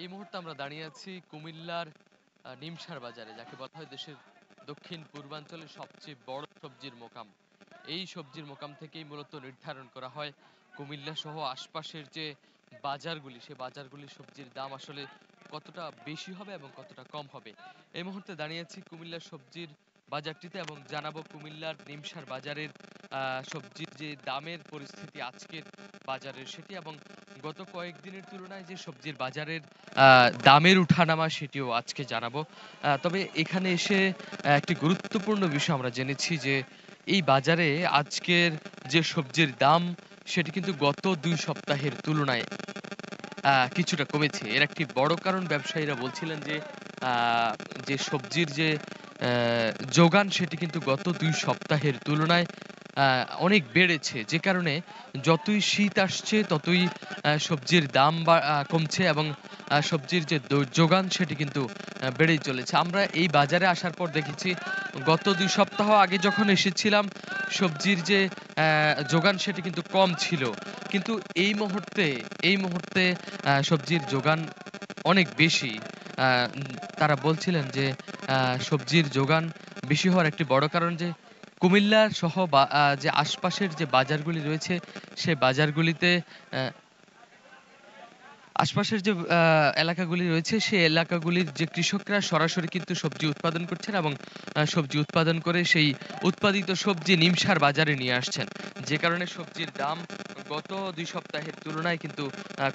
এই মুহূর্তে আমরা দাঁড়িয়ে আছি কুমিল্লার নিমসার বাজারে, যাকে বলা হয় দেশের দক্ষিণ পূর্বাঞ্চলের সবচেয়ে বড় সবজির মোকাম। এই সবজির মোকাম থেকেই মূলত নির্ধারণ করা হয় কুমিল্লা সহ আশপাশের যে বাজারগুলি, সে বাজারগুলির সবজির দাম আসলে কতটা বেশি হবে এবং কতটা কম হবে। এই মুহূর্তে দাঁড়িয়ে আছি কুমিল্লার সবজির বাজারটিতে এবং জানাবো কুমিল্লার নিমসার বাজারের সবজির যে দামের পরিস্থিতি আজকের বাজারের সেটি, এবং গত কয়েকদিনের তুলনায় যে সবজির বাজারের দামের উঠানামা সেটিও আজকে জানাবো। তবে এখানে এসে একটি গুরুত্বপূর্ণ বিষয় আমরা জেনেছি যে এই বাজারে আজকের যে সবজির দাম সেটি কিন্তু গত ২ সপ্তাহের তুলনায় কিছুটা কমেছে। এর একটি বড় কারণ ব্যবসায়ীরা বলছিলেন যে আ যে সবজির যে অ্যা যোগান সেটি কিন্তু গত ২ সপ্তাহের তুলনায় আ অনেক বেড়েছে। যে কারণে যতই শীত আসছে ততই সবজির দাম কমছে এবং সবজির যে যোগান সেটি কিন্তু বেড়েই চলেছে। আমরা এই বাজারে আসার পর দেখেছি গত ২ সপ্তাহ আগে যখন এসেছিলাম সবজির যে যোগান সেটি কিন্তু কম ছিল। কিন্তু এই মুহূর্তে সবজির যোগান অনেক বেশি। আ তারা বলছিলেন যে আ সবজির যোগান বেশি হওয়ার একটি বড় কারণ যে কুমিল্লা সহ বা যে আশপাশের যে বাজারগুলি রয়েছে সে বাজারগুলিতে অ্যা আশপাশের যে এলাকাগুলি রয়েছে সেই এলাকাগুলির যে কৃষকরা সরাসরি কিন্তু সবজি উৎপাদন করছেন এবং সবজি উৎপাদন করে সেই উৎপাদিত সবজি নিমসার বাজারে নিয়ে আসছেন। যে কারণে সবজির দাম গত ২ সপ্তাহের তুলনায় কিন্তু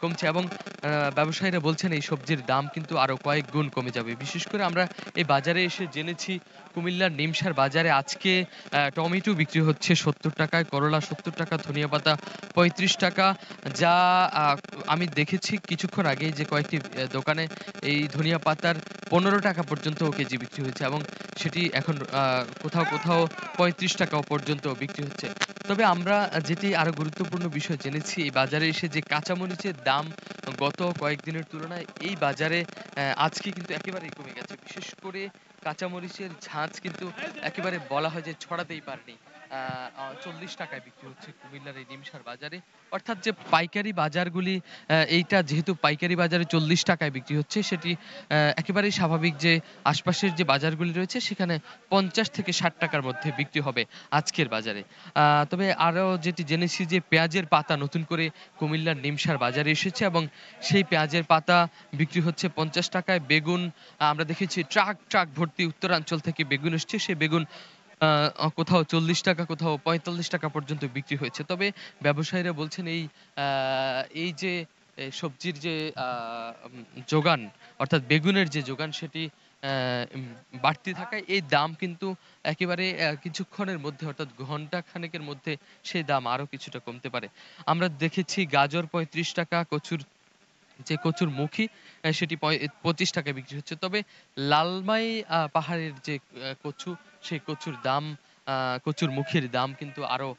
কমছে এবং ব্যবসায়ীরা বলছেন এই সবজির দাম কিন্তু আরো কয়েক গুণ কমে যাবে। বিশেষ করে আমরা এই বাজারে এসে জেনেছি কুমিল্লার নিমসার বাজারে আজকে টমেটো বিক্রি হচ্ছে ৳৭০, করলা ৳৭০, ধনিয়া পাতা ৳৩৫, যা আ আমি দেখেছি কিছুক্ষণ আগেই যে কয়েকটি দোকানে এই ধনিয়া পাতার ৳১৫ পর্যন্ত কেজি বিক্রি হয়েছে এবং সেটি এখন কোথাও ৳৩৫ পর্যন্ত বিক্রি হচ্ছে। তবে আমরা যেটি আরো গুরুত্বপূর্ণ বিষয় জেনেছি এই বাজারে এসে যে কাঁচামরিচের দাম গত কয়েকদিনের তুলনায় এই বাজারে আজকে কিন্তু একেবারেই কমে গেছে। বিশেষ করে কাঁচামরিচের ঝাঁজ কিন্তু একেবারে বলা হয় যে ছড়াতেই পারেনি। আ আ ৳৪০ য় বিক্রি হচ্ছে কুমিল্লার এই নিমসার বাজারে। অর্থাৎ যে পাইকারি বাজারগুলি এইটা যেহেতু পাইকারি বাজারে ৳৪০ য় বিক্রি হচ্ছে সেটি একেবারেই স্বাভাবিক যে আশপাশের যে বাজারগুলি রয়েছে সেখানে ৳৫০ থেকে ৳৬০ র মধ্যে বিক্রি হবে আজকের বাজারে। আ তবে আরো যেটি জেনেছি যে পেঁয়াজের পাতা নতুন করে কুমিল্লার নিমসার বাজারে এসেছে এবং সেই পেঁয়াজের পাতা বিক্রি হচ্ছে ৳৫০ য়। বেগুন আমরা দেখেছি ট্রাক ভর্তি উত্তরাঞ্চল থেকে বেগুন এসছে। সেই বেগুন আ অ কোথাও ৳৪০, কোথাও ৳৪৫ পর্যন্ত বিক্রি হয়েছে। তবে ব্যবসায়ীরা বলছেন আ এই যে সবজির যে আ উম যোগান, অর্থাৎ বেগুনের যে যোগান সেটি অ্যা উম বাড়তি থাকায় এই দাম কিন্তু একেবারে কিছুক্ষণের মধ্যে, অর্থাৎ ঘন্টা খানেকের মধ্যে সেই দাম আরো কিছুটা কমতে পারে। আমরা দেখেছি গাজর ৳৩৫, যে কচুর মুখী সেটি ৳25 বিক্রি হচ্ছে। তবে লালমাই পাহাড়ের যে কচু, সেই কচুর দাম, আ কচুর মুখীর দাম কিন্তু আরো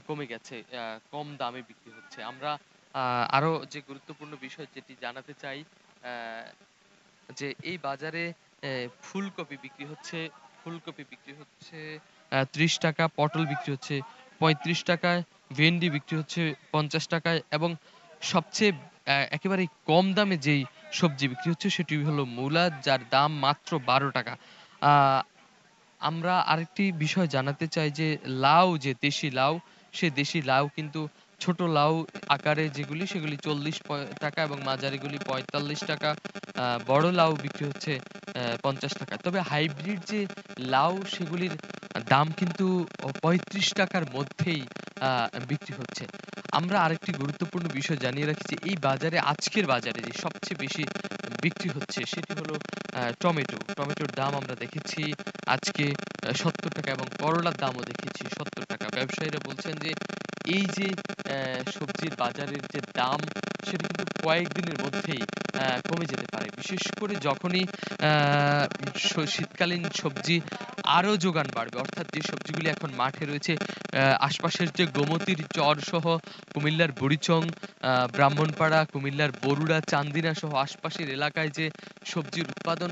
কমে গেছে। কম দামে বিক্রি হচ্ছে। আমরা আ আরো যে গুরুত্বপূর্ণ বিষয় যেটি জানাতে চাই, অ্যা যে এই বাজারে এ ফুলকপি বিক্রি হচ্ছে ৳৩০, পটল বিক্রি হচ্ছে ৳35, ভেন্ডি বিক্রি হচ্ছে ৳50 এবং সবচেয়ে একেবারেই কম দামে যেই সবজি বিক্রি হচ্ছে সেটি হলো মূলা, যার দাম মাত্র ৳12। আ আমরা আরেকটি বিষয় জানাতে চাই যে লাউ, যে দেশি লাউ, সে দেশি লাউ কিন্তু ছোট লাউ আকারে যেগুলি সেগুলি ৳৪০ এবং মাঝারিগুলি ৳৪৫। বড় লাউ বিক্রি হচ্ছে ৳৫০। তবে হাইব্রিড যে লাউ সেগুলির দাম কিন্তু ৳৩৫ র মধ্যেই আ বিক্রি হচ্ছে। আমরা আরেকটি গুরুত্বপূর্ণ বিষয় জানিয়ে রাখি যে এই বাজারে, আজকের বাজারে যে সবচেয়ে বেশি বিক্রি হচ্ছে সেটি হলো টমেটো। টমেটোর দাম আমরা দেখেছি আজকে ৳৭০ এবং করলার দামও দেখেছি ৳৭০। ব্যবসায়ীরা বলছেন যে এই যে সবজির বাজারের যে দাম সেটা কিন্তু কয়েকদিনের মধ্যেই কমে যেতে পারে। বিশেষ করে যখনই আ শীতকালীন সবজি আরো যোগান বাড়বে, অর্থাৎ যে সবজিগুলি এখন মাঠে রয়েছে, আশপাশের যে গোমতীর চরসহ কুমিল্লার বুড়িচং, ব্রাহ্মণপাড়া, কুমিল্লার বরুড়া, চান্দিনা সহ আশপাশের এলাকায় যে সবজির উৎপাদন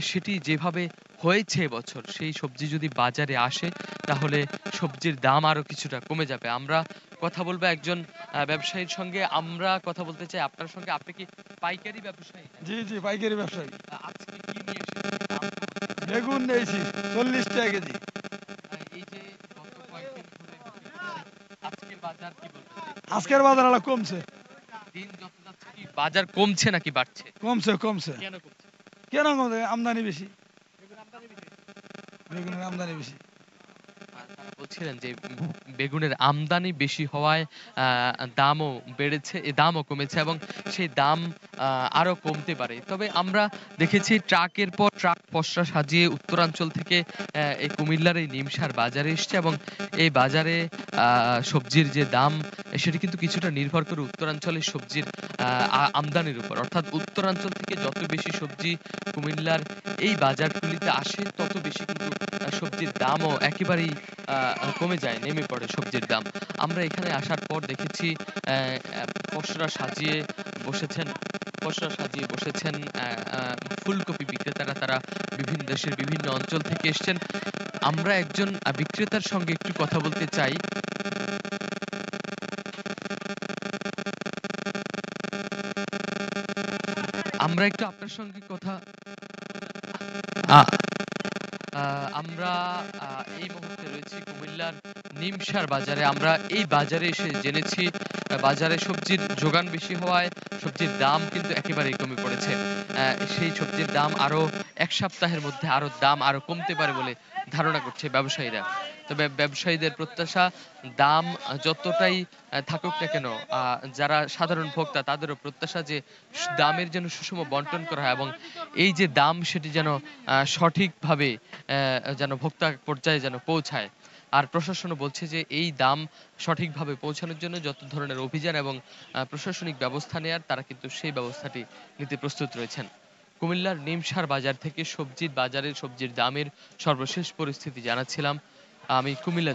সেটি যেভাবে হয়েছে এবছর, সেই সবজি যদি বাজারে আসে তাহলে সবজির দাম আরো কিছুটা কমে যাবে। আমরা কথা বলবো একজন ব্যবসায়ীর সঙ্গে। আমরা কথা বলতে চাই আপনার সঙ্গে। আপনি কি পাইকারি ব্যবসায়ী? জি জি, পাইকারি ব্যবসায়ী। আজকে কি নিয়ে এসেছেন? দামটা বলতে চাই। বেগুন নিয়েছি 40 টাকা কেজি। এই যে গত কয়েকদিন ধরে বিক্রি করছেন, আজকের বাজার কি বলবেন? আজকের বাজার আলো কমছে। দিন যত যাচ্ছে কি বাজার কমছে নাকি বাড়ছে? কমছে কমছে। কেন কমছে? কেন কমছে? আমদানি বেশি। বেগুনের আমদানি বেশি। তারা বলছিলেন যে বেগুনের আমদানি বেশি হওয়ায় দামও বেড়েছে, দামও কমেছে এবং সেই দাম আরো কমতে পারে। তবে আমরা দেখেছি ট্রাকের পর ট্রাক পসরা সাজিয়ে উত্তরাঞ্চল থেকে এই কুমিল্লার এই নিমসার বাজারে এসছে এবং এই বাজারে সবজির যে দাম সেটি কিন্তু কিছুটা নির্ভর করে উত্তরাঞ্চলের সবজির আমদানির উপর। অর্থাৎ উত্তরাঞ্চল থেকে যত বেশি সবজি কুমিল্লার এই বাজারগুলিতে আসে তত বেশি কিন্তু সবজির দামও একেবারেই কমে যায়, নেমে পড়ে সবজির দাম। আমরা এখানে আসার পর দেখেছি পসরা সাজিয়ে বসেছেন ফুলকপি বিক্রেতারা। তারা বিভিন্ন দেশের বিভিন্ন অঞ্চল থেকে এসছেন। আমরা একজন বিক্রেতার সঙ্গে একটু কথা বলতে চাই। আমরা একটু আপনার সঙ্গে কথা আ আ আমরা এই মুহূর্তে রয়েছি কুমিল্লার নিমসার বাজারে। আমরা এই বাজারে এসে জেনেছি বাজারে সবজির যোগান বেশি হওয়ায় সবজির দাম কিন্তু একেবারেই কমে পড়েছে। সেই সবজির দাম আরো ১ সপ্তাহের মধ্যে দাম আরো কমতে পারে বলে ধারণা করছে ব্যবসায়ীরা। তবে ব্যবসায়ীদের প্রত্যাশা দাম যতটাই থাকুক না কেন, যারা সাধারণ ভোক্তা তাদেরও প্রত্যাশা যে দামের যেন সুষম বন্টন করা হয় এবং এই যে দাম সেটি যেন সঠিকভাবে যেন ভোক্তা পর্যায়ে যেন পৌঁছায়। আর প্রশাসনও বলছে যে এই দাম সঠিকভাবে পৌঁছানোর জন্য যত ধরনের অভিযান এবং প্রশাসনিক ব্যবস্থা নেয়ার তারা কিন্তু সেই ব্যবস্থাটি নিতে প্রস্তুত রয়েছেন। কুমিল্লার নিমসার বাজার থেকে সবজির বাজারে সবজির দামের সর্বশেষ পরিস্থিতি জানাচ্ছিলাম আমি কুমিল্লা